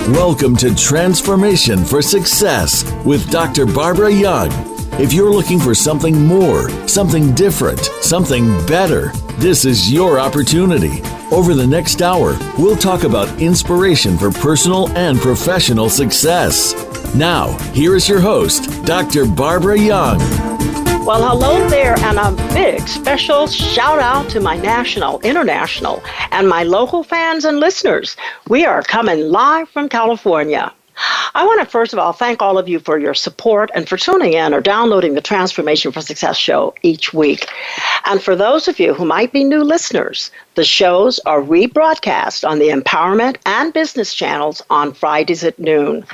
Welcome to Transformation for Success with Dr. Barbara Young. If you're looking for something more, something different, something better, this is your opportunity. Over the next hour, we'll talk about inspiration for personal and professional success. Now, here is your host, Dr. Barbara Young. Well, hello there, and a big special shout out to my national, international, and my local fans and listeners. We are coming live from California. I want to first of all thank all of you for your support and for tuning in or downloading the Transformation for Success show each week. And for those of you who might be new listeners, the shows are rebroadcast on the Empowerment and Business channels on Fridays at noon.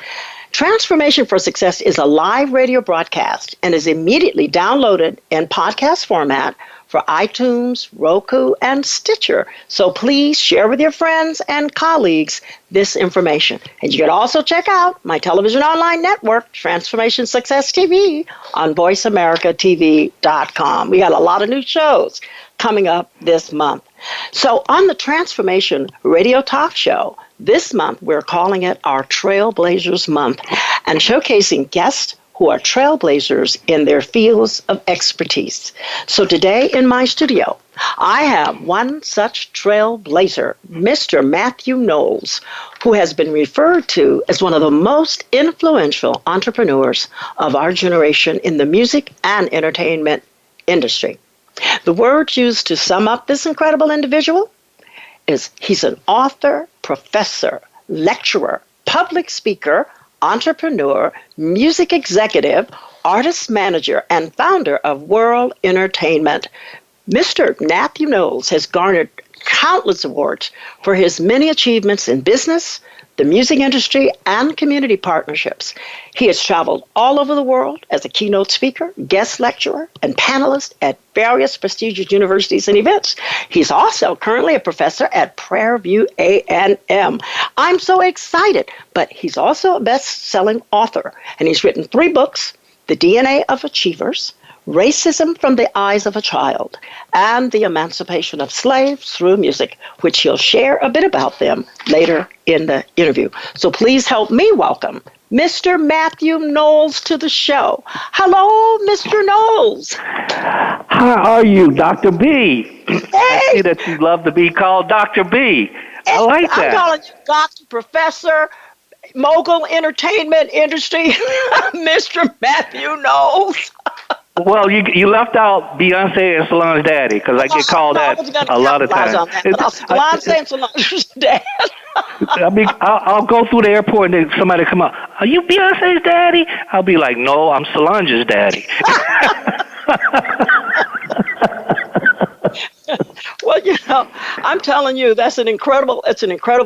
Transformation for Success is a live radio broadcast and is immediately downloaded in podcast format for iTunes, Roku, and Stitcher. So please share with your friends and colleagues this information. And you can also check out my television online network, Transformation Success TV, on voiceamericatv.com. We got a lot of new shows coming up this month. So on the Transformation Radio Talk Show, this month we're calling it our Trailblazers Month and showcasing guests who are trailblazers in their fields of expertise. So today in my studio, I have one such trailblazer, Mr. Mathew Knowles, who has been referred to as one of the most influential entrepreneurs of our generation in the music and entertainment industry. The word used to sum up this incredible individual is he's an author, professor, lecturer, public speaker, entrepreneur, music executive, artist manager, and founder of World Entertainment. Mr. Mathew Knowles has garnered countless awards for his many achievements in business, the music industry, and community partnerships. He has traveled all over the world as a keynote speaker, guest lecturer, and panelist at various prestigious universities and events. He's also currently a professor at Prairie View A&M. I'm so excited, but he's also a best-selling author, and he's written 3 books, The DNA of Achievers, Racism from the Eyes of a Child, and The Emancipation of Slaves Through Music, which he'll share a bit about them later in the interview. So please help me welcome Mr. Mathew Knowles to the show. Hello, Mr. Knowles. How are you, Dr. B? Hey. I see that you love to be called Dr. B. I like that. I'm calling you Dr. Professor, mogul entertainment industry, Mr. Mathew Knowles. Well, you left out Beyonce and Solange daddy, because I get called that a lot of times. Beyonce and Solange's dad. I'll go through the airport and then somebody come up, are you Beyonce's daddy? I'll be like, no, I'm Solange's daddy. Well, I'm telling you, it's an incredible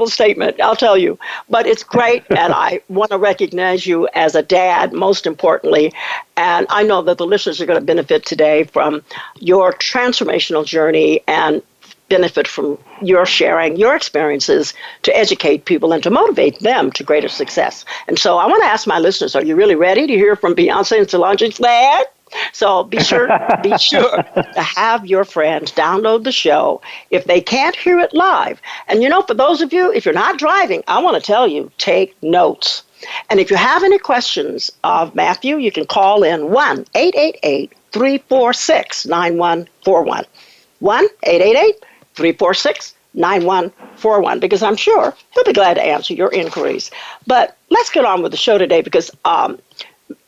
statement, I'll tell you. But it's great, and I want to recognize you as a dad, most importantly. And I know that the listeners are going to benefit today from your transformational journey and benefit from your sharing your experiences to educate people and to motivate them to greater success. And so I want to ask my listeners, are you really ready to hear from Beyonce and Solange's dad? So be sure to have your friends download the show if they can't hear it live. And for those of you, if you're not driving, I want to tell you, take notes. And if you have any questions of Mathew, you can call in 1-888-346-9141. 1-888-346-9141, because I'm sure he'll be glad to answer your inquiries. But let's get on with the show today, because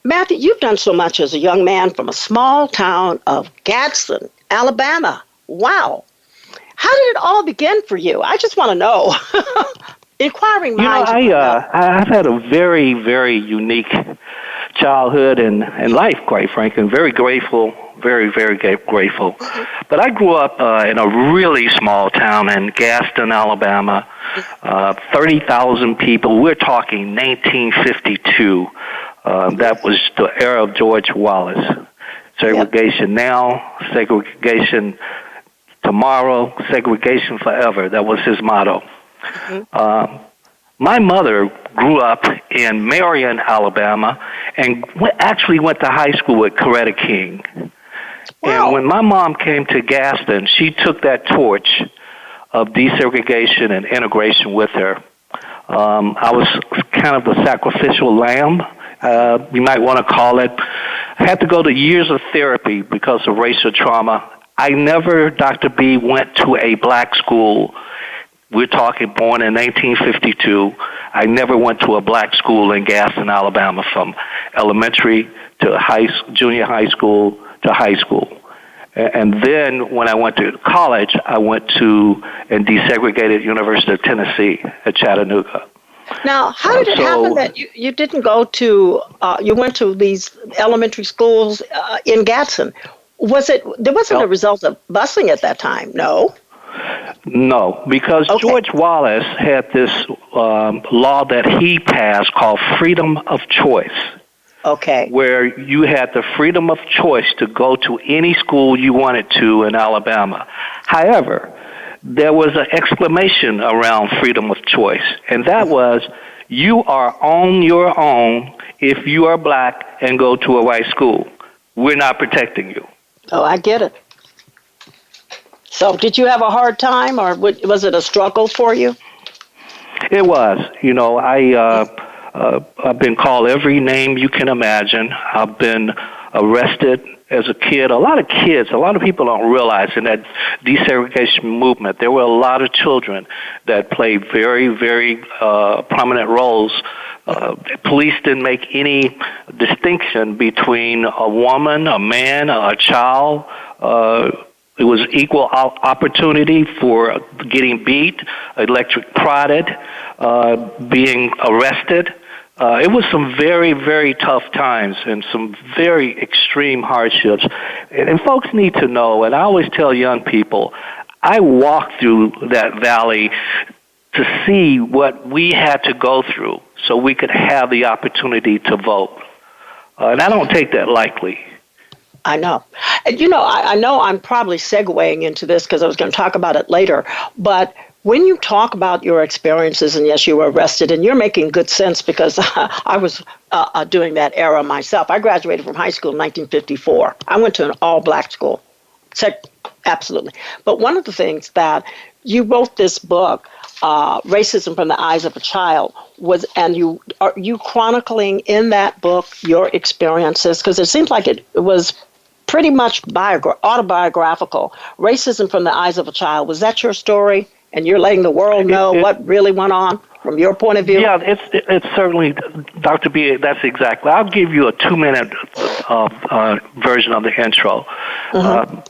Mathew, you've done so much as a young man from a small town of Gadsden, Alabama. Wow. How did it all begin for you? I just want to know. Inquiring minds. I've had a very, very unique childhood and life, quite frankly, and very grateful, very, very grateful. Mm-hmm. But I grew up in a really small town in Gadsden, Alabama, 30,000 people. We're talking 1952. That was the era of George Wallace. Segregation now, segregation tomorrow, segregation forever. That was his motto. Mm-hmm. My mother grew up in Marion, Alabama, and actually went to high school at Coretta King. And when my mom came to Gaston, she took that torch of desegregation and integration with her. I was kind of the sacrificial lamb, you might want to call it. I had to go to years of therapy because of racial trauma. I never, Dr. B, went to a black school. We're talking born in 1952. I never went to a black school in Gaston, Alabama, from elementary to junior high school to high school. And then when I went to college, I went to and desegregated University of Tennessee at Chattanooga. Now, how did it happen that you didn't go to, you went to these elementary schools in Gadsden? There wasn't a result of busing at that time, no? No, because George Wallace had this law that he passed called freedom of choice. Okay. Where you had the freedom of choice to go to any school you wanted to in Alabama. However, there was an exclamation around freedom of choice, and that was, you are on your own if you are black and go to a white school. We're not protecting you. Oh, I get it. So did you have a hard time, or was it a struggle for you? It was. You know, I've been called every name you can imagine. I've been arrested as a kid. A lot of people don't realize in that desegregation movement, there were a lot of children that played very, very prominent roles. Police didn't make any distinction between a woman, a man, a child. It was equal opportunity for getting beat, electric prodded, being arrested. It was some very, very tough times and some very extreme hardships. And folks need to know, and I always tell young people, I walked through that valley to see what we had to go through so we could have the opportunity to vote. And I don't take that lightly. I know. And, you know, I know I'm probably segueing into this because I was going to talk about it later, but when you talk about your experiences, and yes, you were arrested, and you're making good sense because I was doing that era myself. I graduated from high school in 1954. I went to an all-black school. Absolutely. But one of the things that you wrote this book, Racism from the Eyes of a Child, and you chronicling in that book your experiences, because it seems like it was pretty much autobiographical. Racism from the Eyes of a Child, was that your story? And you're letting the world know what really went on from your point of view? Yeah, it's certainly, Dr. B, that's exactly. I'll give you a 2-minute version of the intro. Mm-hmm.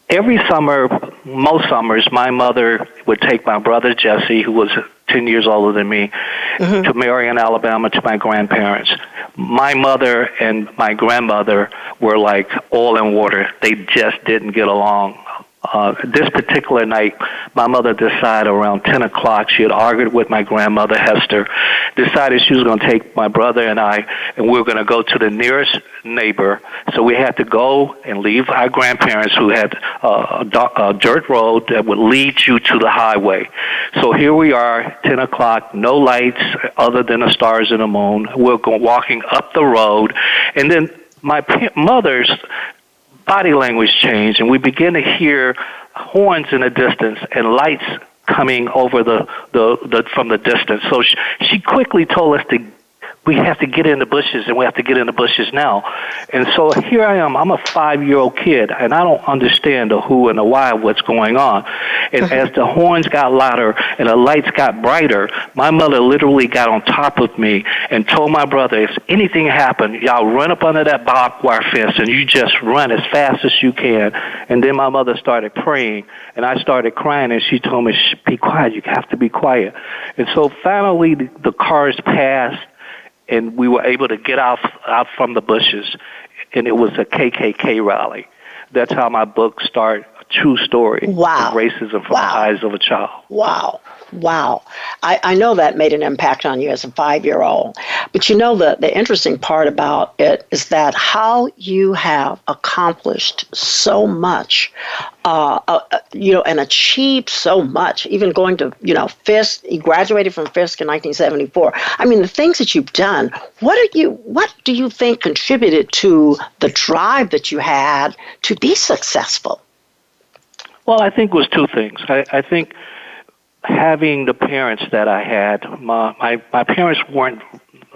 Every summer, most summers, my mother would take my brother Jesse, who was 10 years older than me, mm-hmm. to Marion, Alabama, to my grandparents. My mother and my grandmother were like oil and water. They just didn't get along. This particular night, my mother decided around 10 o'clock, she had argued with my grandmother, Hester, decided she was going to take my brother and I, and we were going to go to the nearest neighbor. So we had to go and leave our grandparents, who had a dirt road that would lead you to the highway. So here we are, 10 o'clock, no lights other than the stars and the moon. We're walking up the road, and then my mother's body language changed, and we began to hear horns in the distance and lights coming over from the distance. So she quickly told us we have to get in the bushes, and we have to get in the bushes now. And so here I am. I'm a 5-year-old kid, and I don't understand the who and the why of what's going on. And as the horns got louder and the lights got brighter, my mother literally got on top of me and told my brother, if anything happened, y'all run up under that barbed wire fence, and you just run as fast as you can. And then my mother started praying, and I started crying, and she told me, shh, be quiet. You have to be quiet. And so finally the cars passed, and we were able to get out from the bushes, and it was a KKK rally. That's how my book started, a true story. Wow. Of racism from the eyes of a child. Wow. Wow. I know that made an impact on you as a 5-year-old. But you know, the interesting part about it is that how you have accomplished so much and achieved so much, even going to, Fisk. He graduated from Fisk in 1974. I mean, the things that you've done, what do you think contributed to the drive that you had to be successful? Well, I think it was two things. I think having the parents that I had, my parents weren't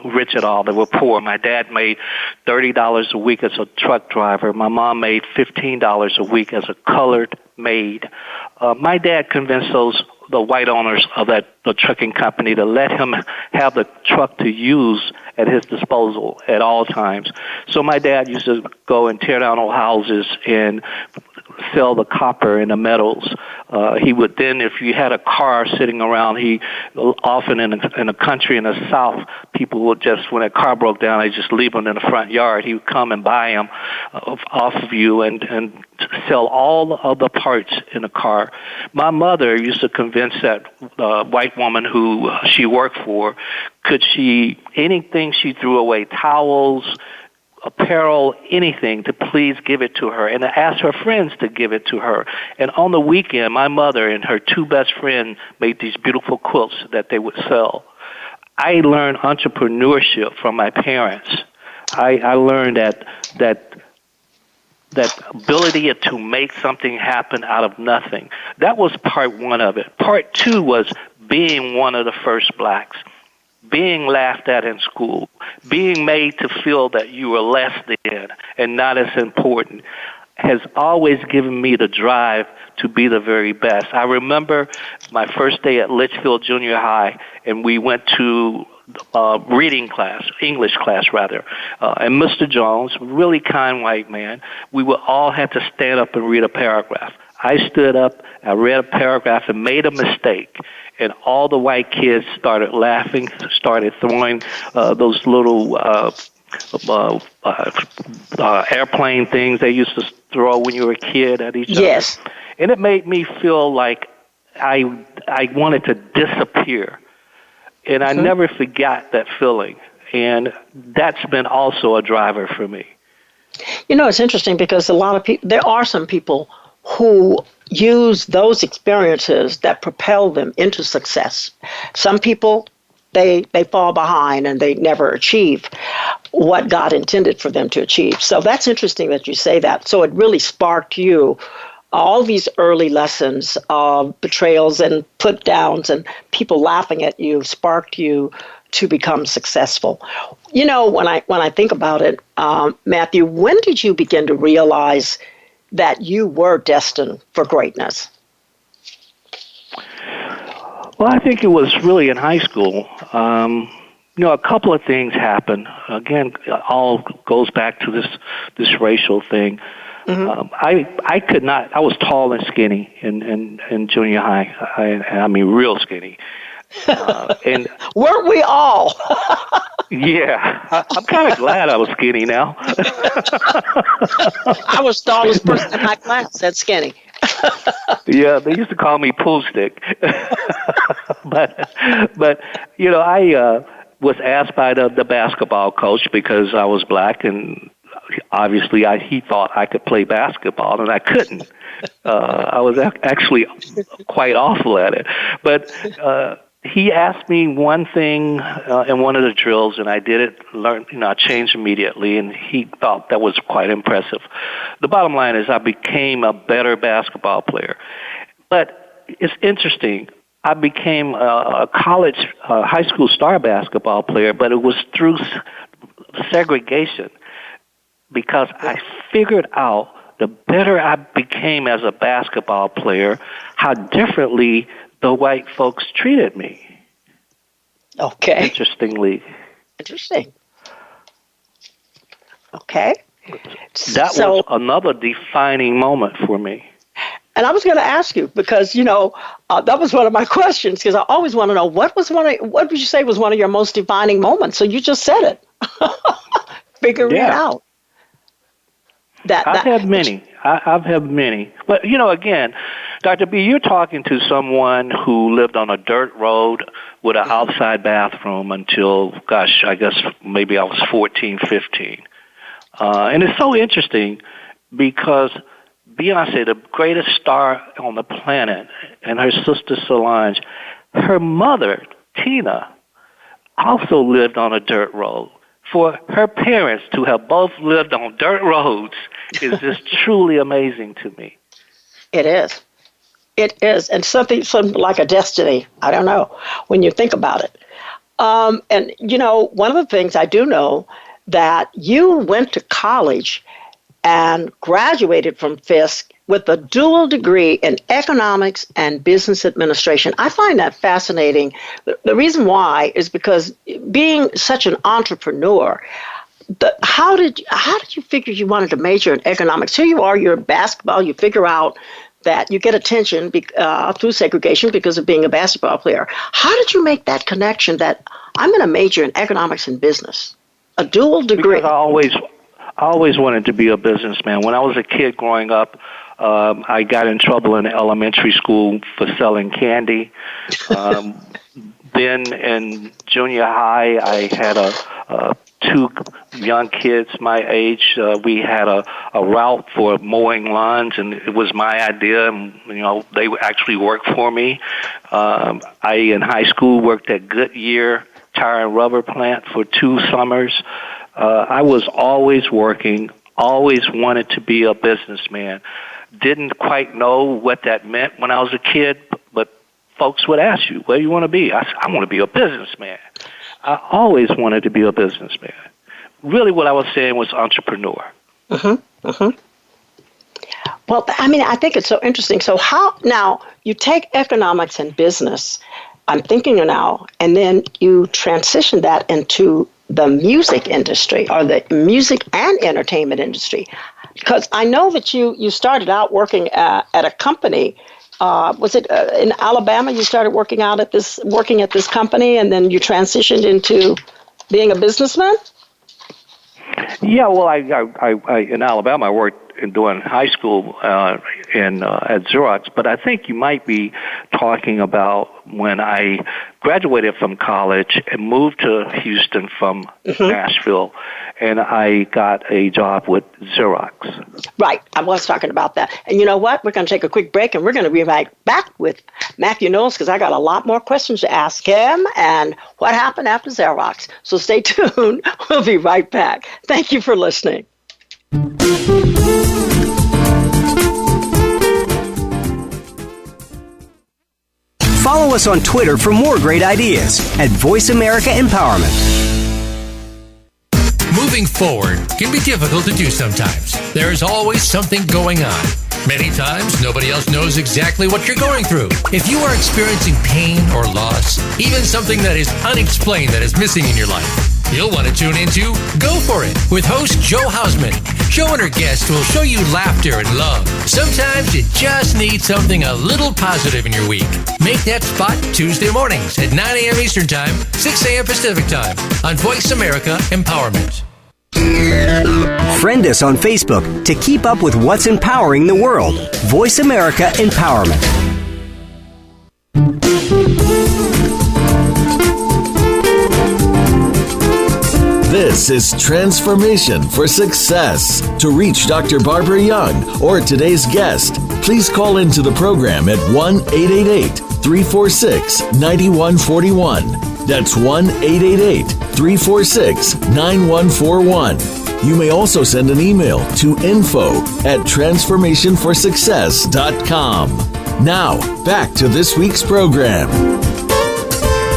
rich at all. They were poor. My dad made $30 a week as a truck driver. My mom made $15 a week as a colored maid. My dad convinced the white owners of the trucking company to let him have the truck to use at his disposal at all times. So my dad used to go and tear down old houses and sell the copper and the metals. He would then, if you had a car sitting around, he often in the country in the South, people would just, when a car broke down, they just leave them in the front yard. He would come and buy them off of you and sell all of the parts in the car. My mother used to convince that white woman who she worked for, anything she threw away, towels, apparel, anything, to please give it to her, and to ask her friends to give it to her. And on the weekend, my mother and her two best friends made these beautiful quilts that they would sell. I learned entrepreneurship from my parents. I learned that ability to make something happen out of nothing. That was part one of it. Part two was being one of the first blacks, being laughed at in school, being made to feel that you were less than and not as important, has always given me the drive to be the very best. I remember my first day at Litchfield Junior High, and we went to reading class, English class rather, and Mr. Jones, really kind white man, we would all have to stand up and read a paragraph. I stood up, I read a paragraph and made a mistake, and all the white kids started laughing, started throwing those little airplane things they used to throw when you were a kid at each other. Yes. And it made me feel like I wanted to disappear. And I never forgot that feeling. And that's been also a driver for me. It's interesting because a lot of people, there are some people who use those experiences that propel them into success. Some people, they fall behind and they never achieve what God intended for them to achieve. So that's interesting that you say that. So it really sparked you. All these early lessons of betrayals and put downs and people laughing at you sparked you to become successful. When I think about it, Mathew, when did you begin to realize that you were destined for greatness? Well, I think it was really in high school. A couple of things happened. Again, all goes back to this racial thing. Mm-hmm. I could not. I was tall and skinny in junior high. I mean, real skinny. And weren't we all? Yeah, I'm kind of glad I was skinny now. I was the tallest person in my class that's skinny. Yeah, they used to call me pool stick. but I was asked by the basketball coach because I was black, and obviously he thought I could play basketball, and I couldn't. I was actually quite awful at it. But he asked me one thing in one of the drills, and I did it, I changed immediately, and he thought that was quite impressive. The bottom line is I became a better basketball player. But it's interesting. I became a college, high school star basketball player, but it was through segregation, because I figured out the better I became as a basketball player, how differently the white folks treated me. Okay. Interesting. Okay. That was another defining moment for me. And I was going to ask you because, that was one of my questions, because I always want to know what would you say was one of your most defining moments? So you just said it. Figuring it out. I've had many. I've had many. But, again, Dr. B, you're talking to someone who lived on a dirt road with an outside bathroom until, I guess maybe I was 14, 15. And it's so interesting because Beyonce, the greatest star on the planet, and her sister Solange, her mother, Tina, also lived on a dirt road. For her parents to have both lived on dirt roads is just truly amazing to me. It is. It is. And something like a destiny. I don't know, when you think about it. And, one of the things I do know that you went to college and graduated from Fisk with a dual degree in economics and business administration. I find that fascinating. The reason why is because being such an entrepreneur, how did you figure you wanted to major in economics? Here you are, you're in basketball, you figure out that you get attention through segregation because of being a basketball player. How did you make that connection that I'm going to major in economics and business? A dual degree. Because I always wanted to be a businessman. When I was a kid growing up, I got in trouble in elementary school for selling candy. Then in junior high, I had two young kids my age. We had a route for mowing lawns, and it was my idea. And, they actually worked for me. I, in high school, worked at Goodyear Tire and Rubber Plant for 2 summers. I was always working, always wanted to be a businessman. Didn't quite know what that meant when I was a kid, but folks would ask you, what do you want to be? I said, I want to be a businessman. I always wanted to be a businessman. Really what I was saying was entrepreneur. Mm-hmm. Mm-hmm. Well, I think it's so interesting. So now you take economics and business, I'm thinking now, and then you transition that into the music industry or the music and entertainment industry. Because I know that you started out working at a company. Was it in Alabama? You started working at this company, and then you transitioned into being a businessman? Yeah, well, I in Alabama I worked during high school at Xerox, but I think you might be talking about when I graduated from college and moved to Houston from Nashville, and I got a job with Xerox. Right, I was talking about that. And you know what? We're going to take a quick break, and we're going to be right back with Mathew Knowles, because I got a lot more questions to ask him and what happened after Xerox. So stay tuned. We'll be right back. Thank you for listening. Follow us on Twitter for more great ideas at Voice America Empowerment. Moving forward can be difficult to do sometimes. There is always something going on. Many times, nobody else knows exactly what you're going through. If you are experiencing pain or loss, even something that is unexplained that is missing in your life, you'll want to tune into Go For It with host Joe Hausman. Joe and her guests will show you laughter and love. Sometimes you just need something a little positive in your week. Make that spot Tuesday mornings at 9 a.m. Eastern Time, 6 a.m. Pacific Time on Voice America Empowerment. Friend us on Facebook to keep up with what's empowering the world. Voice America Empowerment. This is Transformation for Success. To reach Dr. Barbara Young or today's guest, please call into the program at 1-888-346-9141. That's 1-888-346-9141. You may also send an email to info@transformationforsuccess.com. Now, back to this week's program.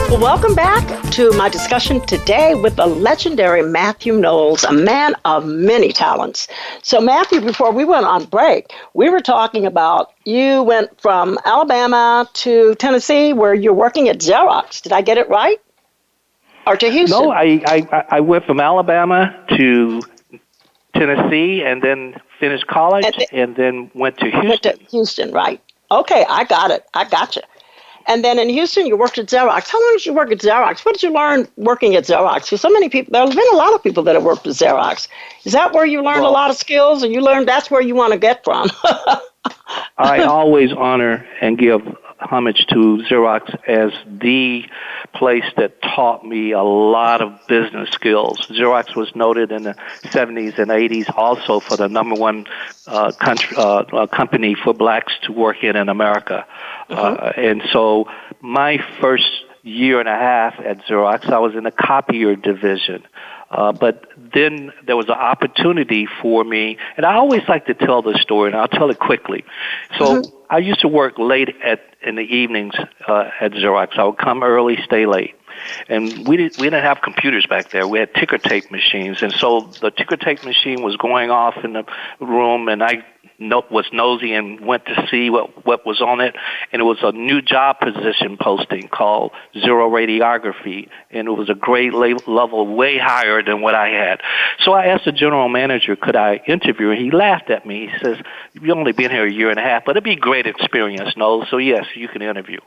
Well, welcome back to my discussion today with the legendary Mathew Knowles, a man of many talents. So, Mathew, before we went on break, we were talking about you went from Alabama to Tennessee, where you're working at Xerox. Did I get it right? Or to Houston? No, I went from Alabama to Tennessee and then finished college and then went to Houston. Went to Houston, right. Okay, I got it. I got you. And then in Houston, you worked at Xerox. How long did you work at Xerox? What did you learn working at Xerox? Because so many people, there have been a lot of people that have worked at Xerox. Is that where you learned a lot of skills, and you learned that's where you want to get from? I always honor and give homage to Xerox as the place that taught me a lot of business skills. Xerox was noted in the 70s and 80s also for the number one company for blacks to work in America. And so my first year and a half at Xerox, I was in the copier division. But then there was an opportunity for me, and I always like to tell this story, and I'll tell it quickly. So I used to work late in the evenings at Xerox. I would come early, stay late. And we didn't have computers back there. We had ticker tape machines. And so the ticker tape machine was going off in the room, and I was nosy and went to see what was on it. And it was a new job position posting called Zero Radiography. And it was a grade level way higher than what I had. So I asked the general manager, could I interview? And he laughed at me. He says, you've only been here a year and a half, but it'd be a great experience, Knowles. So yes, you can interview.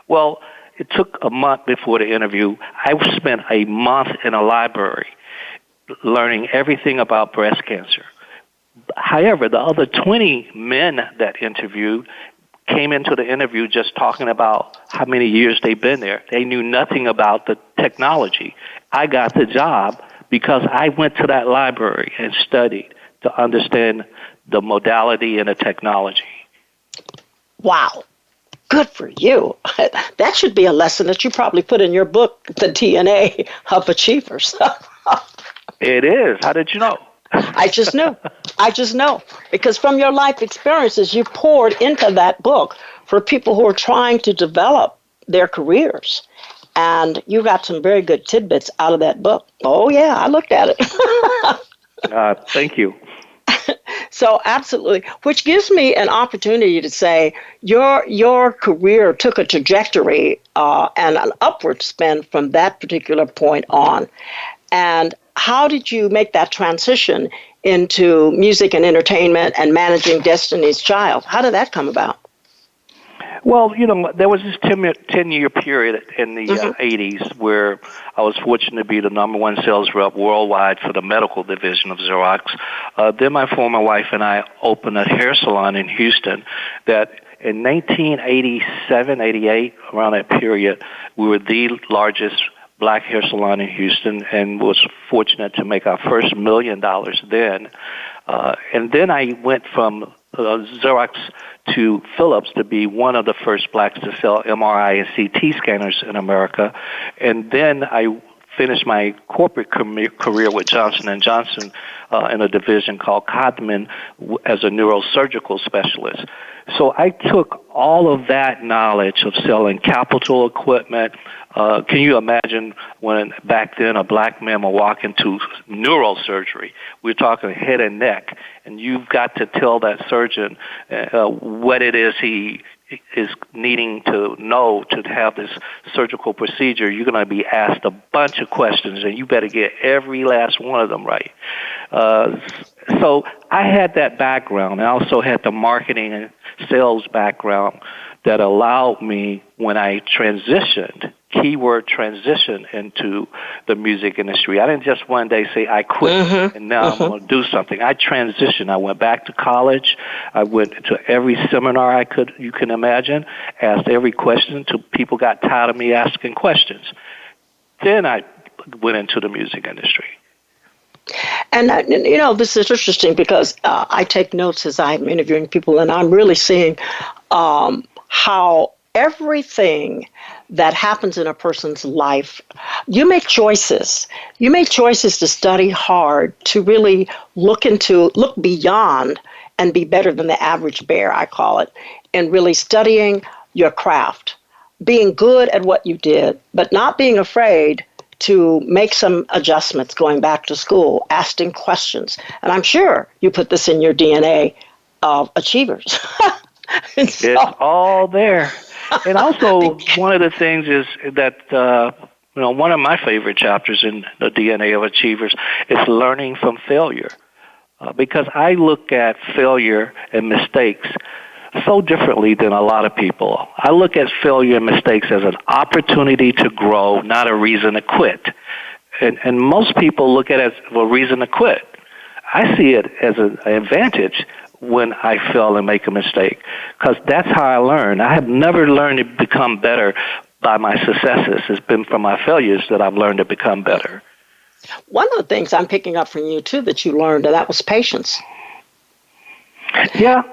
Well, it took a month before the interview. I spent a month in a library learning everything about breast cancer. However, the other 20 men that interviewed came into the interview just talking about how many years they've been there. They knew nothing about the technology. I got the job because I went to that library and studied to understand the modality and the technology. Wow. Good for you. That should be a lesson that you probably put in your book, The DNA of Achievers. It is. How did you know? I just know. Because from your life experiences, you poured into that book for people who are trying to develop their careers. And you got some very good tidbits out of that book. Oh, yeah, I looked at it. Thank you. So absolutely, which gives me an opportunity to say your career took a trajectory and an upward spin from that particular point on. And how did you make that transition into music and entertainment and managing Destiny's Child? How did that come about? Well, there was this 10-year period in the 80s where I was fortunate to be the number one sales rep worldwide for the medical division of Xerox. Then my former wife and I opened a hair salon in Houston that in 1987, 88, around that period, we were the largest black hair salon in Houston and was fortunate to make our first $1 million then. And then I went from Xerox to Philips to be one of the first blacks to sell MRI and CT scanners in America. And then I finished my corporate career with Johnson & Johnson in a division called Codman as a neurosurgical specialist. So I took all of that knowledge of selling capital equipment. Can you imagine when back then a black man would walk into neurosurgery? We're talking head and neck, and you've got to tell that surgeon what it is he is needing to know to have this surgical procedure. You're going to be asked a bunch of questions, and you better get every last one of them right. So I had that background. I also had the marketing and sales background that allowed me, when I transitioned, keyword transition, into the music industry. I didn't just one day say, I quit, and now I'm going to do something. I transitioned. I went back to college. I went to every seminar you can imagine, asked every question until people got tired of me asking questions. Then I went into the music industry. And, this is interesting because I take notes as I'm interviewing people, and I'm really seeing how everything that happens in a person's life, you make choices. You make choices to study hard, to really look beyond and be better than the average bear, I call it, and really studying your craft, being good at what you did, but not being afraid to make some adjustments, going back to school, asking questions. And I'm sure you put this in your DNA of Achievers. It's all there. And also, one of the things is that, one of my favorite chapters in the DNA of Achievers is learning from failure. Because I look at failure and mistakes so differently than a lot of people. I look at failure and mistakes as an opportunity to grow, not a reason to quit. And most people look at it as a reason to quit. I see it as an advantage. when I fail and make a mistake, because that's how I learn. I have never learned to become better by my successes. It's been from my failures that I've learned to become better. One of the things I'm picking up from you, too, that you learned, and that was patience. Yeah.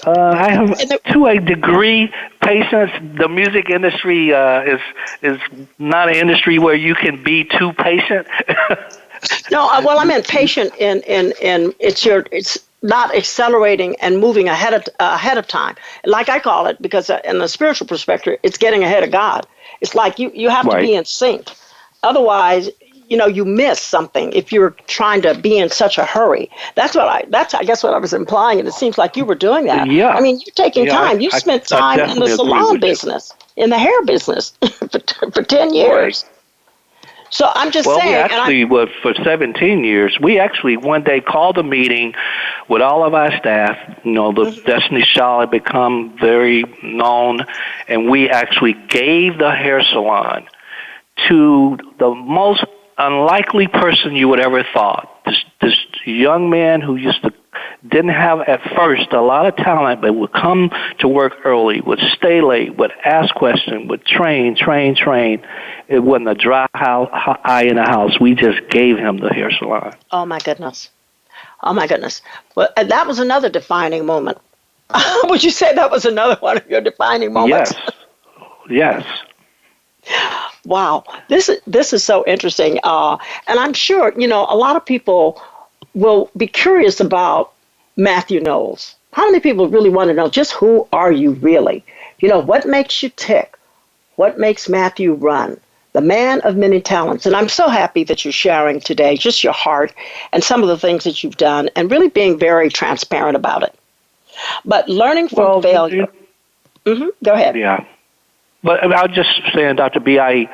I have, to a degree, patience. The music industry is not an industry where you can be too patient. No, well, I meant patient in it's not accelerating and moving ahead of time, like I call it, because in the spiritual perspective, it's getting ahead of God. It's like you have to be in sync, otherwise, you miss something if you're trying to be in such a hurry. That's I guess what I was implying, and it seems like you were doing that. Yeah. I mean, you're taking time. You spent time in the salon business, in the hair business, for 10 years. Right. So I'm just saying. For 17 years, we actually one day called a meeting with all of our staff. The Destiny Shaw had become very known, and we actually gave the hair salon to the most unlikely person you would ever thought. This young man who didn't have at first a lot of talent, but would come to work early, would stay late, would ask questions, would train. It wasn't a dry eye in the house. We just gave him the hair salon. Oh my goodness. Well, that was another defining moment. Would you say that was another one of your defining moments? Yes. Wow, this is so interesting, and I'm sure a lot of people will be curious about Mathew Knowles. How many people really want to know just who are you really? What makes you tick? What makes Mathew run? The man of many talents, and I'm so happy that you're sharing today just your heart and some of the things that you've done, and really being very transparent about it. But learning from failure. Go ahead. Yeah. But I was just saying, Dr. B, I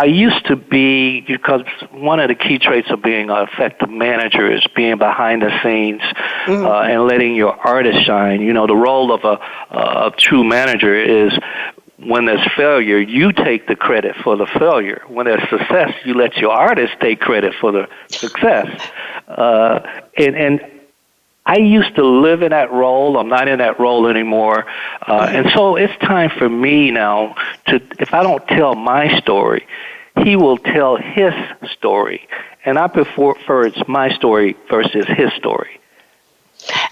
used to be, because one of the key traits of being an effective manager is being behind the scenes and letting your artist shine. The role of a true manager is when there's failure, you take the credit for the failure. When there's success, you let your artist take credit for the success. And I used to live in that role. I'm not in that role anymore. And so it's time for me now if I don't tell my story, he will tell his story. And I prefer it's my story versus his story.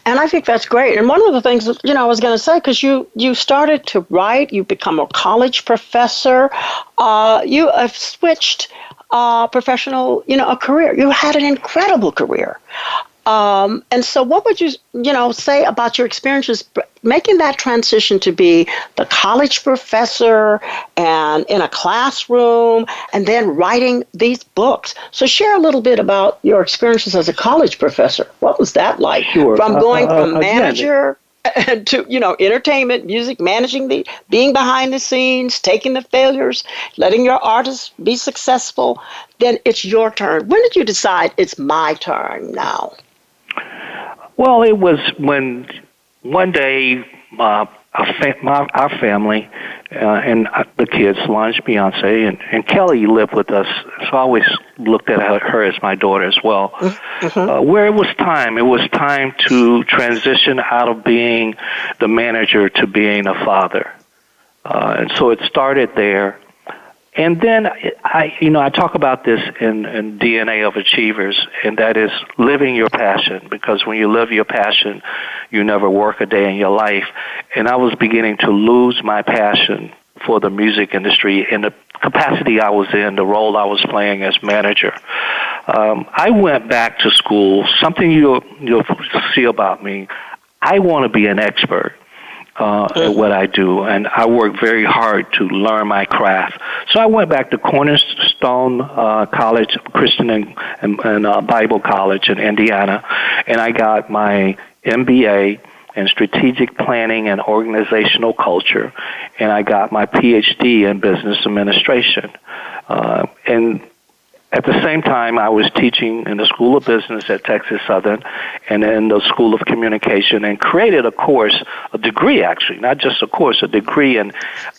And I think that's great. And one of the things, I was going to say, because you started to write, you've become a college professor, you have switched professional, a career. You had an incredible career. And so what would you, say about your experiences making that transition to be the college professor and in a classroom and then writing these books? So share a little bit about your experiences as a college professor. What was that like? Sure. From going from manager to, entertainment, music, managing being behind the scenes, taking the failures, letting your artists be successful. Then it's your turn. When did you decide it's my turn now? Well, it was when one day our family and the kids, Solange, Beyonce, and Kelly lived with us, so I always looked at her as my daughter as well, where it was time to transition out of being the manager to being a father. And so it started there. And then I talk about this in DNA of Achievers, and that is living your passion, because when you live your passion, you never work a day in your life. And I was beginning to lose my passion for the music industry in the capacity I was in, the role I was playing as manager. I went back to school. Something you'll see about me, I want to be an expert at what I do, and I work very hard to learn my craft. So I went back to Cornerstone College, Christian and Bible College in Indiana, and I got my MBA in Strategic Planning and Organizational Culture, and I got my PhD in Business Administration. And at the same time, I was teaching in the School of Business at Texas Southern and in the School of Communication, and created a course, a degree actually, not just a course, a degree in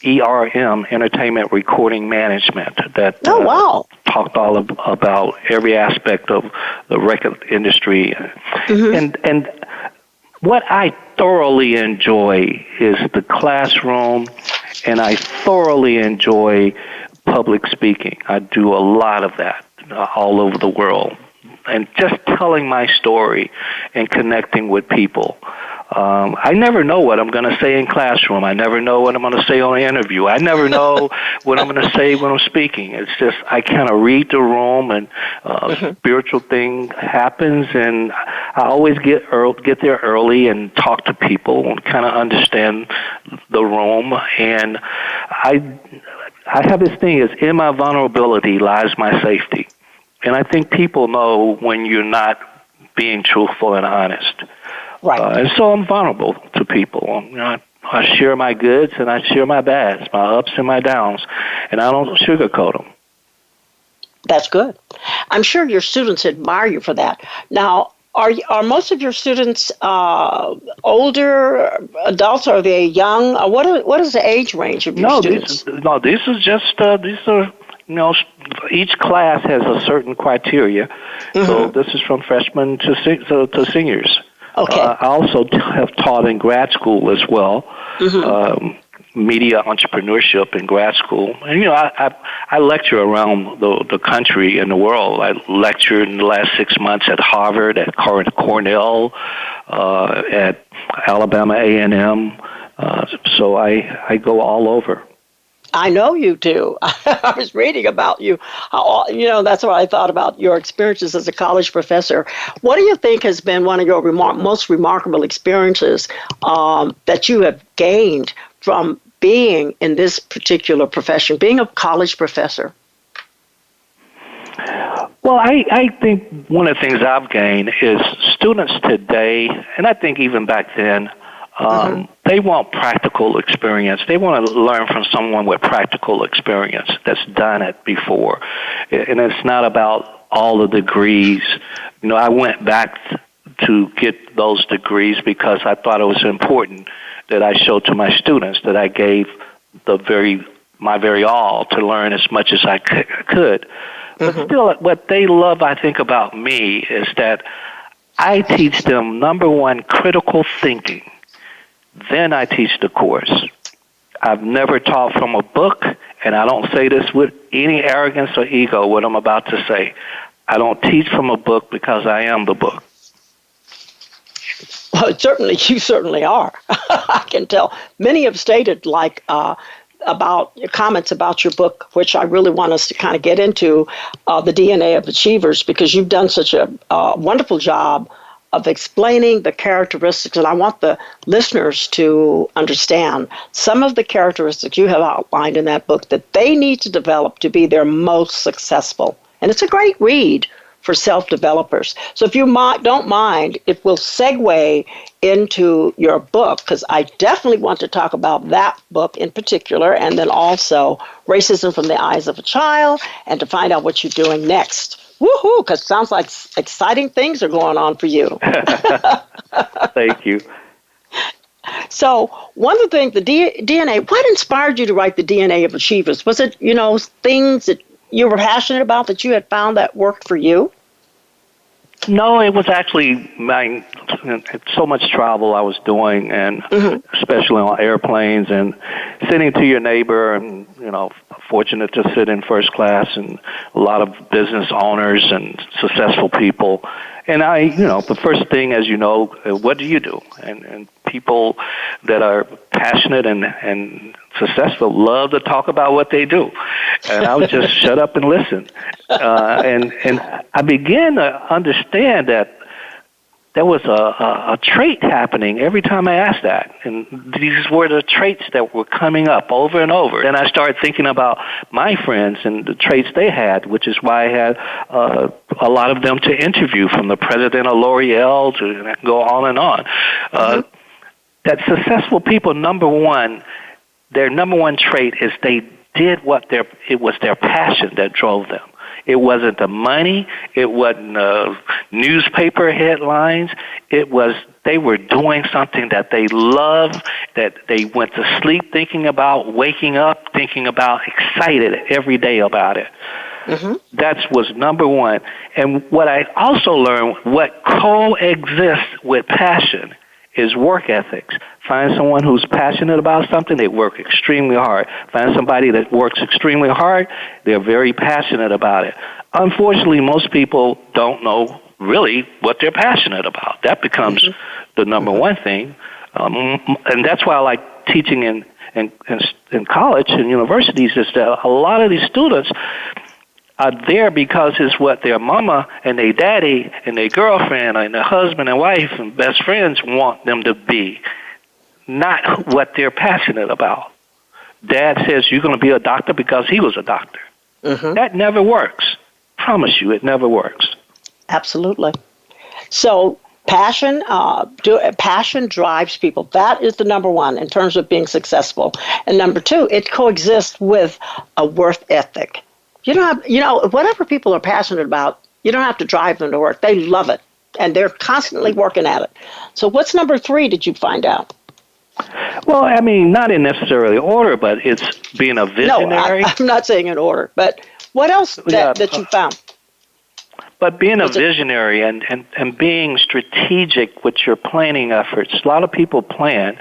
ERM, Entertainment Recording Management, that talked all about every aspect of the record industry. And what I thoroughly enjoy is the classroom, and I thoroughly enjoy public speaking. I do a lot of that all over the world, and just telling my story and connecting with people. I never know what I'm going to say in classroom. I never know what I'm going to say on an interview. I never know what I'm going to say when I'm speaking. It's just I kind of read the room, and spiritual thing happens, and I always get there early and talk to people and kind of understand the room. And I have this thing is in my vulnerability lies my safety. And I think people know when you're not being truthful and honest. Right. And so I'm vulnerable to people. I share my goods and I share my bads, my ups and my downs, and I don't sugarcoat them. That's good. I'm sure your students admire you for that. Now, are most of your students older adults? Or are they young? What is the age range of your students? These are each class has a certain criteria. So this is from freshmen to seniors. Okay. I also have taught in grad school as well, media entrepreneurship in grad school. And, I lecture around the country and the world. I lectured in the last 6 months at Harvard, at Cornell, at Alabama A&M. So I go all over. I know you do. I was reading about you. That's what I thought about your experiences as a college professor. What do you think has been one of your most remarkable experiences that you have gained from being in this particular profession, being a college professor? Well, I think one of the things I've gained is students today, and I think even back then, they want practical experience. They want to learn from someone with practical experience that's done it before. And it's not about all the degrees. I went back to get those degrees because I thought it was important that I showed to my students that I gave my very all to learn as much as I could. But still, what they love, I think, about me is that I teach them, number one, critical thinking. Then I teach the course. I've never taught from a book, and I don't say this with any arrogance or ego, what I'm about to say. I don't teach from a book because I am the book. Well, you certainly are. I can tell. Many have stated, about your comments about your book, which I really want us to kind of get into, the DNA of Achievers, because you've done such a wonderful job of explaining the characteristics, and I want the listeners to understand some of the characteristics you have outlined in that book that they need to develop to be their most successful. And it's a great read for self-developers. So if you don't mind, it will segue into your book, because I definitely want to talk about that book in particular, and then also Racism from the Eyes of a Child, and to find out what you're doing next. Woohoo, because it sounds like exciting things are going on for you. Thank you. So one of the things, the DNA, what inspired you to write the DNA of Achievers? Was it, things that you were passionate about that you had found that worked for you? No, it was actually so much travel I was doing, and especially on airplanes, and sitting to your neighbor, and fortunate to sit in first class, and a lot of business owners and successful people. And the first thing, as you know, what do you do? And people that are passionate and successful love to talk about what they do. And I would just shut up and listen. And I began to understand that there was a trait happening every time I asked that. And these were the traits that were coming up over and over. And I started thinking about my friends and the traits they had, which is why I had a lot of them to interview, from the president of L'Oreal to, and I can go on and on. That successful people, their number one trait is they did it was their passion that drove them. It wasn't the money. It wasn't newspaper headlines. It was they were doing something that they loved, that they went to sleep thinking about, waking up thinking about, excited every day about it. That was number one. And what I also learned, what coexists with passion is work ethics. Find someone who's passionate about something, they work extremely hard. Find somebody that works extremely hard, they're very passionate about it. Unfortunately, most people don't know really what they're passionate about. That becomes the number one thing. And that's why I like teaching in college and universities, is that a lot of these students are there because it's what their mama and their daddy and their girlfriend and their husband and wife and best friends want them to be, not what they're passionate about. Dad says you're going to be a doctor because he was a doctor. That never works. Promise you, it never works. Absolutely. So passion drives people. That is the number one in terms of being successful. And number two, it coexists with a work ethic. You don't have, whatever people are passionate about, you don't have to drive them to work. They love it, and they're constantly working at it. So what's number three, did you find out? Well, I mean, not in necessarily order, but it's being a visionary. No, I'm not saying in order, but what else that you found? But being a visionary and being strategic with your planning efforts. A lot of people plan,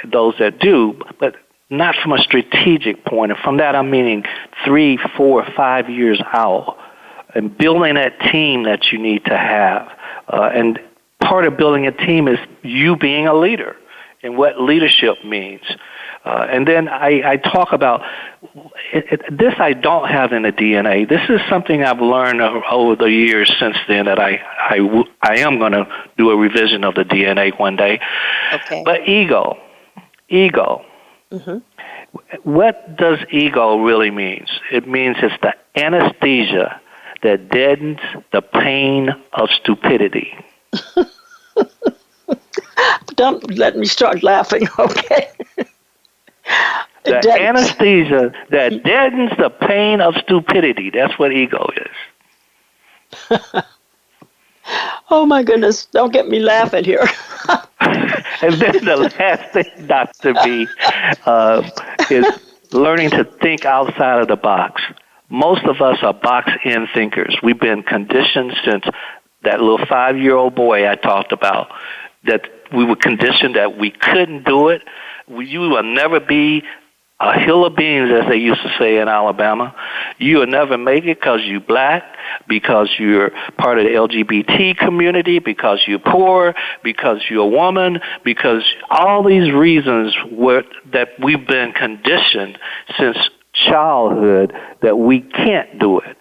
those that do, but not from a strategic point. And from that, I'm meaning 3, 4, 5 years out, and building that team that you need to have. And part of building a team is you being a leader and what leadership means. And then I talk about this. I don't have in the DNA. This is something I've learned over the years since then, that I am going to do a revision of the DNA one day. Okay. But ego. What does ego really mean? It means it's the anesthesia that deadens the pain of stupidity. Don't let me start laughing, okay? The anesthesia that deadens the pain of stupidity. That's what ego is. Oh, my goodness. Don't get me laughing here. And then the last thing, Dr. B, is learning to think outside of the box. Most of us are box-in thinkers. We've been conditioned since that little 5-year-old boy I talked about, that we were conditioned that we couldn't do it. You will never be a hill of beans, as they used to say in Alabama. You will never make it because you're black, because you're part of the LGBT community, because you're poor, because you're a woman, because all these reasons that we've been conditioned since childhood that we can't do it.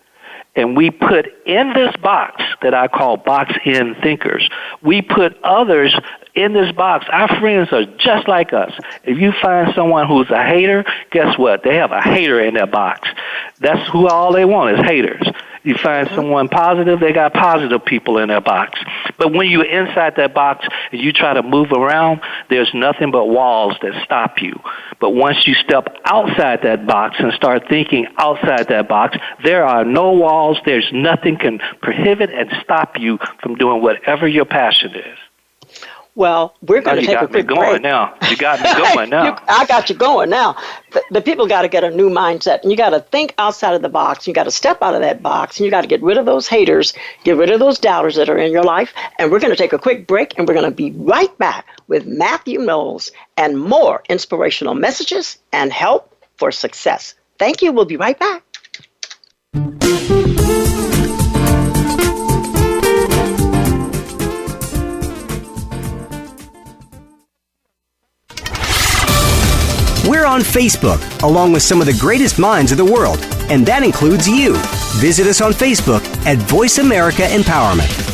And we put in this box that I call box-in thinkers, we put others in this box. Our friends are just like us. If you find someone who's a hater, guess what? They have a hater in their box. That's who all they want is haters. You find someone positive, they got positive people in their box. But when you're inside that box and you try to move around, there's nothing but walls that stop you. But once you step outside that box and start thinking outside that box, there are no walls. There's nothing can prohibit and stop you from doing whatever your passion is. Well, we're going to take a quick break. You got me going now. I got you going now. The people got to get a new mindset, and you got to think outside of the box. You got to step out of that box, and you got to get rid of those haters, get rid of those doubters that are in your life. And we're going to take a quick break, and we're going to be right back with Mathew Knowles and more inspirational messages and help for success. Thank you. We'll be right back. We're on Facebook, along with some of the greatest minds of the world, and that includes you. Visit us on Facebook at Voice America Empowerment.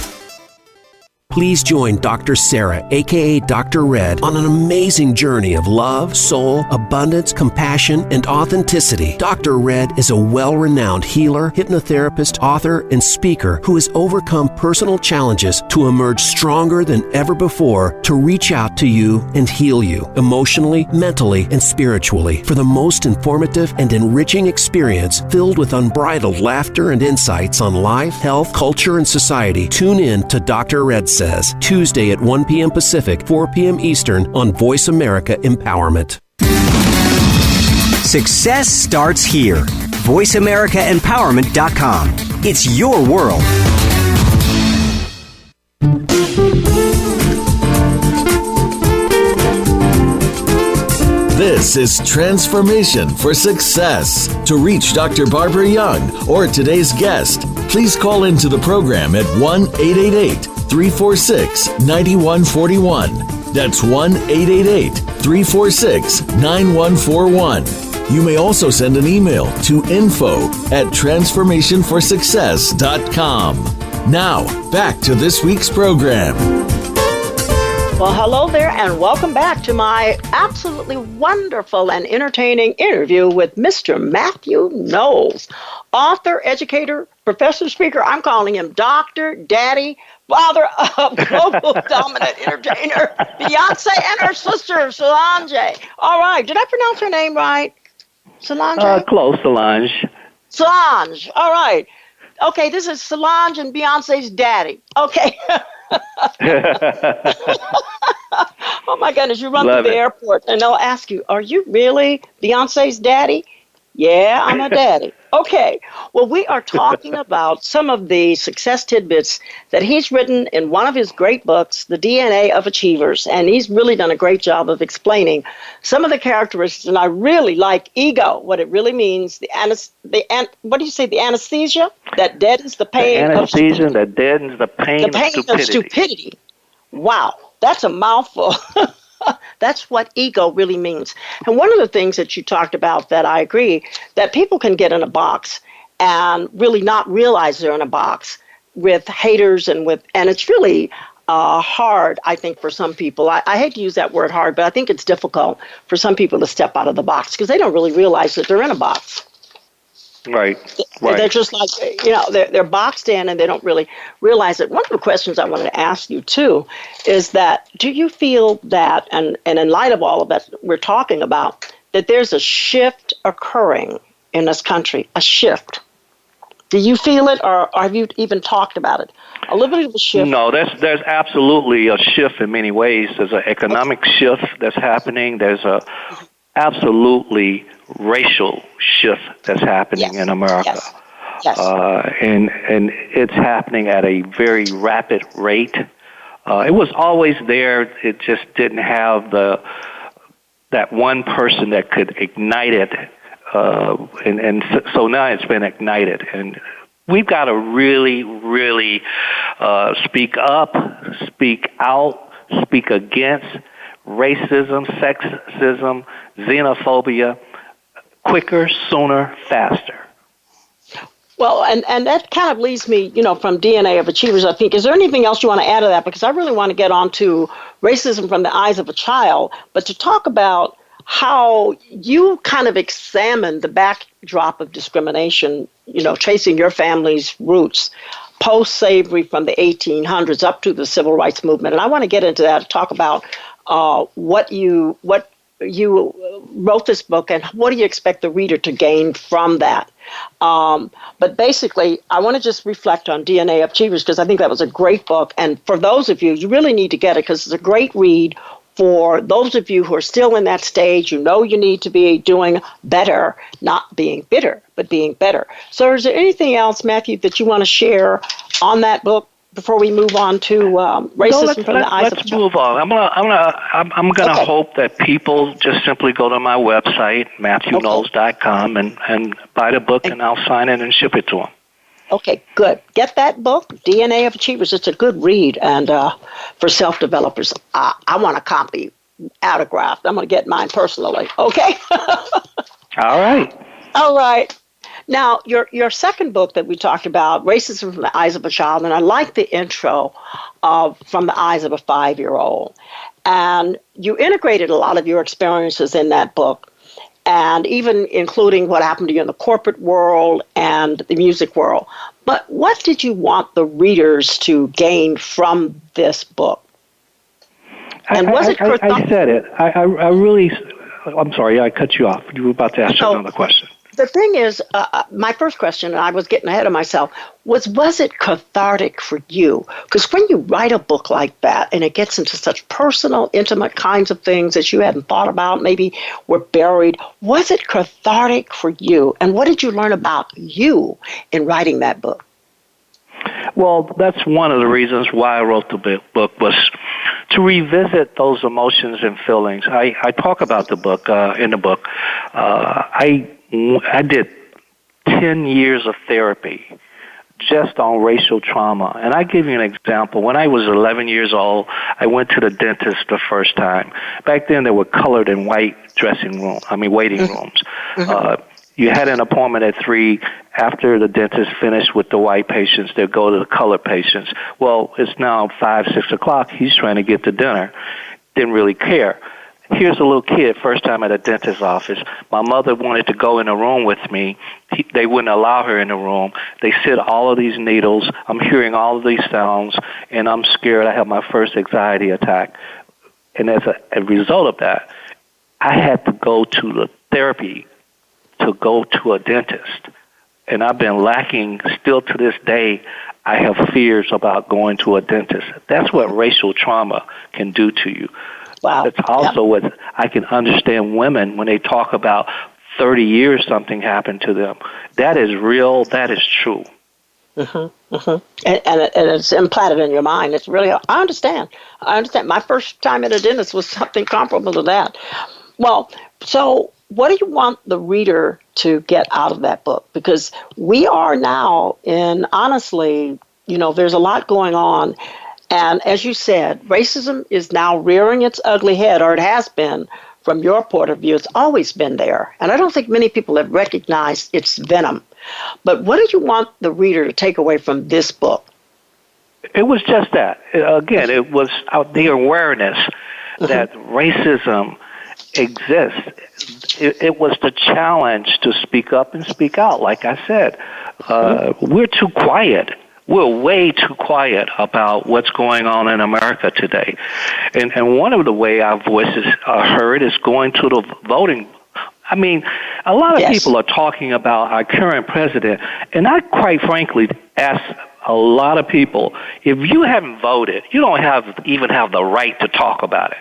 Please join Dr. Sarah, aka Dr. Red, on an amazing journey of love, soul, abundance, compassion, and authenticity. Dr. Red is a well-renowned healer, hypnotherapist, author, and speaker who has overcome personal challenges to emerge stronger than ever before to reach out to you and heal you emotionally, mentally, and spiritually for the most informative and enriching experience filled with unbridled laughter and insights on life, health, culture, and society. Tune in to Dr. Red Says, Tuesday at 1 p.m. Pacific, 4 p.m. Eastern on Voice America Empowerment. Success starts here. VoiceAmericaEmpowerment.com. It's your world. This is Transformation for Success. To reach Dr. Barbara Young or today's guest, please call into the program at 1-888-346-9141. That's 1-888-346-9141. You may also send an email to info@transformationforsuccess.com. Now, back to this week's program. Well, hello there, and welcome back to my absolutely wonderful and entertaining interview with Mr. Mathew Knowles, author, educator, professor, speaker. I'm calling him Dr. Daddy, father of global dominant entertainer, Beyonce, and her sister, Solange. All right, did I pronounce her name right? Solange? Close, Solange. Solange, all right. Okay, this is Solange and Beyonce's daddy. Okay. Oh my goodness, you run through the airport and they'll ask you, are you really Beyonce's daddy? Yeah, I'm a daddy. Okay, well, we are talking about some of the success tidbits that he's written in one of his great books, The DNA of Achievers, and he's really done a great job of explaining some of the characteristics, and I really like ego, what it really means, what do you say, the anesthesia that deadens the pain of stupidity. That deadens the pain of stupidity. Wow, that's a mouthful. That's what ego really means. And one of the things that you talked about that I agree, that people can get in a box and really not realize they're in a box with haters and it's really hard, I think, for some people. I hate to use that word hard, but I think it's difficult for some people to step out of the box because they don't really realize that they're in a box. Right. They're just like, they're boxed in and they don't really realize it. One of the questions I wanted to ask you, too, is that do you feel that, and in light of all of that we're talking about, that there's a shift occurring in this country, a shift? Do you feel it, or have you even talked about it? A little bit of a shift? No, there's absolutely a shift in many ways. There's an economic shift that's happening. There's a absolutely racial shift that's happening in America. Yes. And it's happening at a very rapid rate. It was always there. It just didn't have that one person that could ignite it. And so now it's been ignited. And we've got to really, really speak up, speak out, speak against racism, sexism, xenophobia, quicker, sooner, faster. Well, and that kind of leads me, from DNA of Achievers, I think. Is there anything else you want to add to that? Because I really want to get on to racism from the eyes of a child, but to talk about how you kind of examine the backdrop of discrimination, tracing your family's roots post-slavery from the 1800s up to the civil rights movement. And I want to get into that, talk about what you wrote this book and what do you expect the reader to gain from that. But basically, I want to just reflect on DNA of Achievers because I think that was a great book. And for those of you, you really need to get it because it's a great read for those of you who are still in that stage. You need to be doing better, not being bitter, but being better. So is there anything else, Matthew, that you want to share on that book before we move on to racism from the eyes of a child? Let's move on. I'm gonna hope that people just simply go to my website, MathewKnowles.com, and buy the book, and I'll sign it and ship it to them. Okay, good. Get that book, DNA of Achievers. It's a good read, and for self-developers, I want a copy autographed. I'm going to get mine personally. Okay. All right. Now, your second book that we talked about, Racism from the Eyes of a Child, and I like the intro of From the Eyes of a 5-year-old. And you integrated a lot of your experiences in that book, and even including what happened to you in the corporate world and the music world. But what did you want the readers to gain from this book? And I said it. I really, I'm sorry, I cut you off. You were about to ask another question. The thing is, my first question, and I was getting ahead of myself, was it cathartic for you? Because when you write a book like that, and it gets into such personal, intimate kinds of things that you hadn't thought about, maybe were buried, was it cathartic for you? And what did you learn about you in writing that book? Well, that's one of the reasons why I wrote the book, was to revisit those emotions and feelings. I talk about the book in the book. I did 10 years of therapy just on racial trauma. And I give you an example. When I was 11 years old, I went to the dentist the first time. Back then, they were colored and white waiting rooms. You had an appointment at 3. After the dentist finished with the white patients, they'd go to the colored patients. Well, it's now 5, 6 o'clock. He's trying to get to dinner. Didn't really care. Here's a little kid, first time at a dentist's office. My mother wanted to go in a room with me. They wouldn't allow her in the room. They said all of these needles. I'm hearing all of these sounds, and I'm scared. I have my first anxiety attack. And as a result of that, I had to go to the therapy to go to a dentist. And I've been lacking, still to this day, I have fears about going to a dentist. That's what racial trauma can do to you. Wow. That's also what I can understand women when they talk about 30 years something happened to them. That is real. That is true. And it's implanted in your mind. It's really, I understand. My first time at a dentist was something comparable to that. Well, so what do you want the reader to get out of that book? Because we are now honestly, there's a lot going on. And as you said, racism is now rearing its ugly head, or it has been from your point of view. It's always been there. And I don't think many people have recognized its venom. But what did you want the reader to take away from this book? It was just that. Again, it was the awareness that racism exists. It was the challenge to speak up and speak out. Like I said, we're too quiet. We're way too quiet about what's going on in America today. And one of the way our voices are heard is going to the voting. I mean, a lot of people are talking about our current president, and I quite frankly ask a lot of people, if you haven't voted, you don't even have the right to talk about it.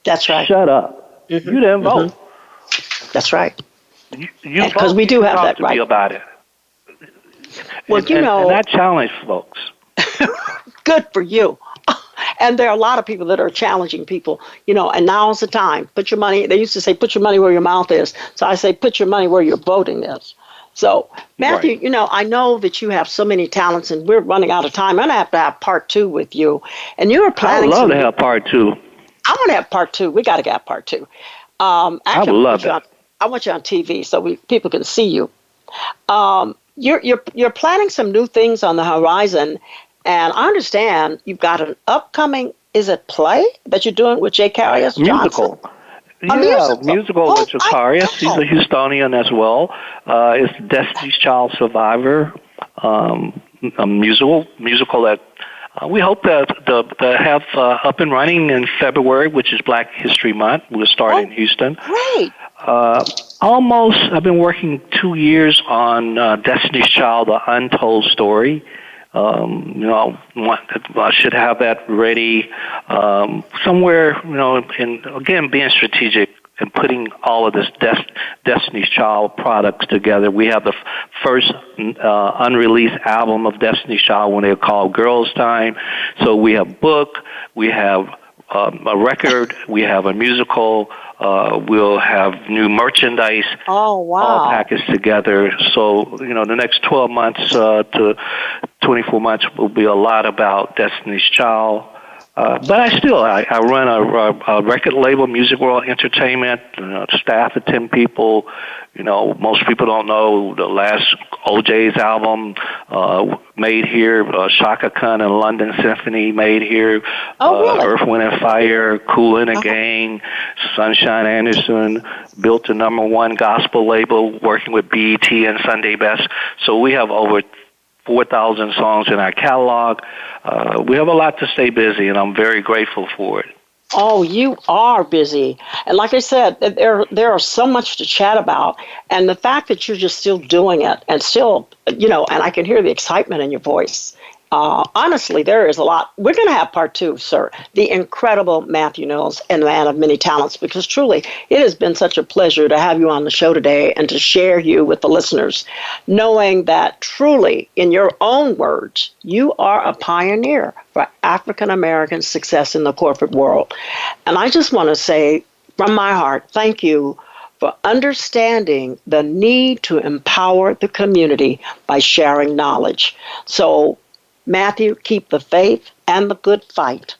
That's right. Shut up. You didn't vote. That's right. Because we do have that right. To be about it. Well, and I challenge folks. Good for you. And there are a lot of people that are challenging people, and now's the time. Put your money, they used to say, put your money where your mouth is. So I say, put your money where your voting is. So, Mathew, right. I know that you have so many talents, and we're running out of time. I'm going to have part 2 with you. And you are planning I would love to have part 2. I want to have part 2. We got to get part 2. Actually, I would love that. I want you on TV so people can see you. You're planning some new things on the horizon, and I understand you've got an upcoming, is it play that you're doing with J. Carius Johnson? Musical with Jacarius. He's a Houstonian as well. It's Destiny's Child Survivor, a musical that we hope to have up and running in February, which is Black History Month. We'll start in Houston. Great. I've been working 2 years on Destiny's Child, The Untold Story. I should have that ready somewhere, and again, being strategic and putting all of this Destiny's Child products together. We have the first unreleased album of Destiny's Child when they're called Girls Time. So we have book, we have a record, we have a musical, we'll have new merchandise. Oh, wow. All packaged together. So, the next 12 months to 24 months will be a lot about Destiny's Child. But I run a record label, Music World Entertainment, staff of 10 people. Most people don't know the last OJ's album made here, Shaka Khan and London Symphony made here, really? Earth, Wind and Fire, Kool and the Gang, Sunshine Anderson, built the #1 gospel label, working with BET and Sunday Best. So we have over 4,000 songs in our catalog. We have a lot to stay busy, and I'm very grateful for it. Oh, you are busy. And like I said, there are so much to chat about. And the fact that you're just still doing it and still, and I can hear the excitement in your voice. Honestly, there is a lot. We're going to have part 2, sir. The incredible Mathew Knowles and man of many talents, because truly it has been such a pleasure to have you on the show today and to share you with the listeners, knowing that truly, in your own words, you are a pioneer for African American success in the corporate world. And I just want to say from my heart, thank you for understanding the need to empower the community by sharing knowledge. So, Mathew, keep the faith and the good fight,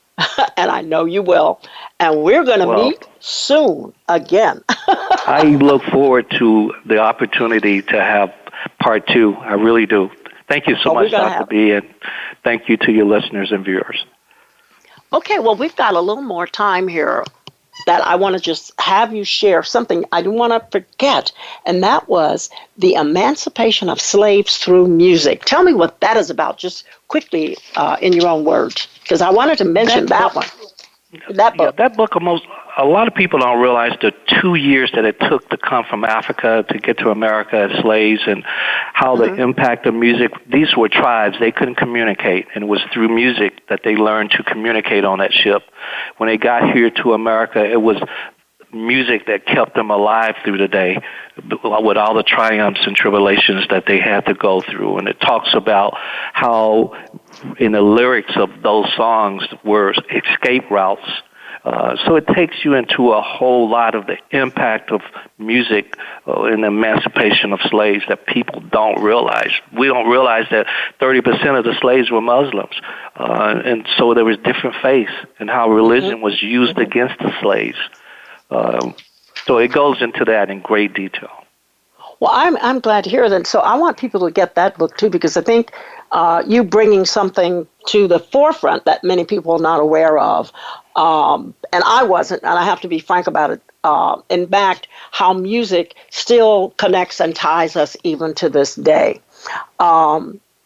and I know you will. And we're going to meet soon again. I look forward to the opportunity to have part 2. I really do. Thank you so much, Dr. B, and thank you to your listeners and viewers. Okay, well, we've got a little more time here that I want to just have you share something I didn't want to forget, and that was the Emancipation of Slaves Through music. Tell me what that is about, just quickly in your own words, because I wanted to mention that one. That book. Yeah, that book, a lot of people don't realize the 2 years that it took to come from Africa to get to America as slaves and how the impact of music. These were tribes. They couldn't communicate, and it was through music that they learned to communicate on that ship. When they got here to America, it was music that kept them alive through the day with all the triumphs and tribulations that they had to go through. And it talks about how in the lyrics of those songs were escape routes. So it takes you into a whole lot of the impact of music in the emancipation of slaves that people don't realize. We don't realize that 30% of the slaves were Muslims. And so there was different faiths and how religion was used against the slaves. So it goes into that in great detail. Well, I'm glad to hear that. So I want people to get that book too, because I think you bringing something to the forefront that many people are not aware of, and I wasn't, and I have to be frank about it. In fact, how music still connects and ties us even to this day.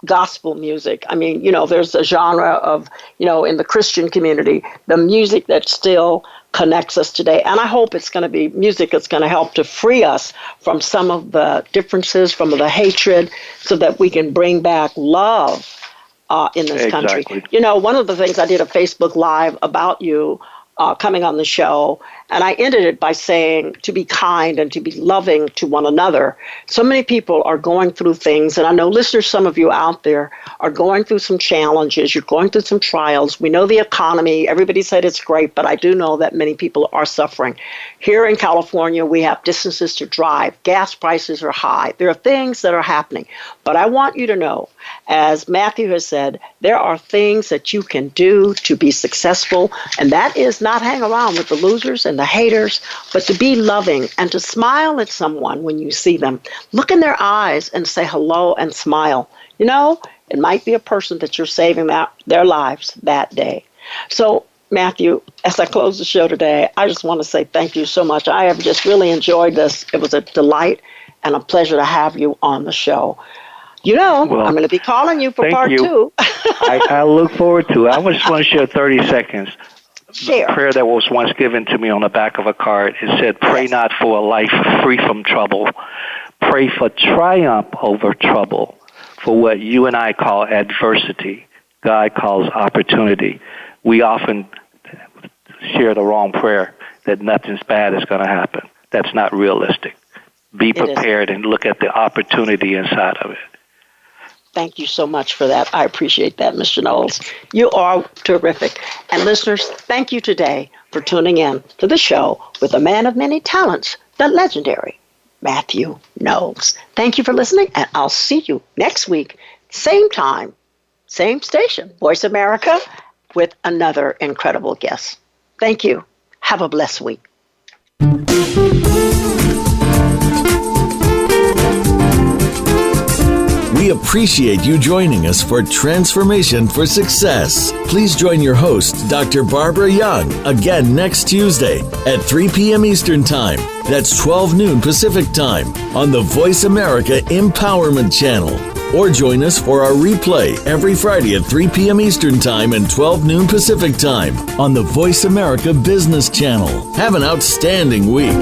Gospel music. I mean, there's a genre of, in the Christian community, the music that still connects us today. And I hope it's going to be music that's going to help to free us from some of the differences, from the hatred, so that we can bring back love in this country. One of the things I did a Facebook Live about you coming on the show, and I ended it by saying to be kind and to be loving to one another. So many people are going through things, and I know listeners, some of you out there are going through some challenges. You're going through some trials. We know the economy. Everybody said it's great, but I do know that many people are suffering. Here in California, we have distances to drive. Gas prices are high. There are things that are happening. But I want you to know, as Mathew has said, there are things that you can do to be successful, and that is not hang around with the losers and the haters, but to be loving and to smile at someone when you see them. Look in their eyes and say hello and smile. It might be a person that you're saving their lives that day. So, Mathew, as I close the show today, I just want to say thank you so much. I have just really enjoyed this. It was a delight and a pleasure to have you on the show. I'm going to be calling you for part 2. I look forward to it. I just want to share 30 seconds. Share. A prayer that was once given to me on the back of a card. It said, pray not for a life free from trouble. Pray for triumph over trouble. For what you and I call adversity, God calls opportunity. We often share the wrong prayer that nothing's bad is going to happen. That's not realistic. Be prepared and look at the opportunity inside of it. Thank you so much for that. I appreciate that, Mr. Knowles. You are terrific. And listeners, thank you today for tuning in to the show with a man of many talents, the legendary Mathew Knowles. Thank you for listening, and I'll see you next week, same time, same station, Voice America, with another incredible guest. Thank you. Have a blessed week. We appreciate you joining us for Transformation for Success. Please join your host, Dr. Barbara Young, again next Tuesday at 3 p.m. Eastern Time. That's 12 noon Pacific Time on the Voice America Empowerment Channel. Or join us for our replay every Friday at 3 p.m. Eastern Time and 12 noon Pacific Time on the Voice America Business Channel. Have an outstanding week.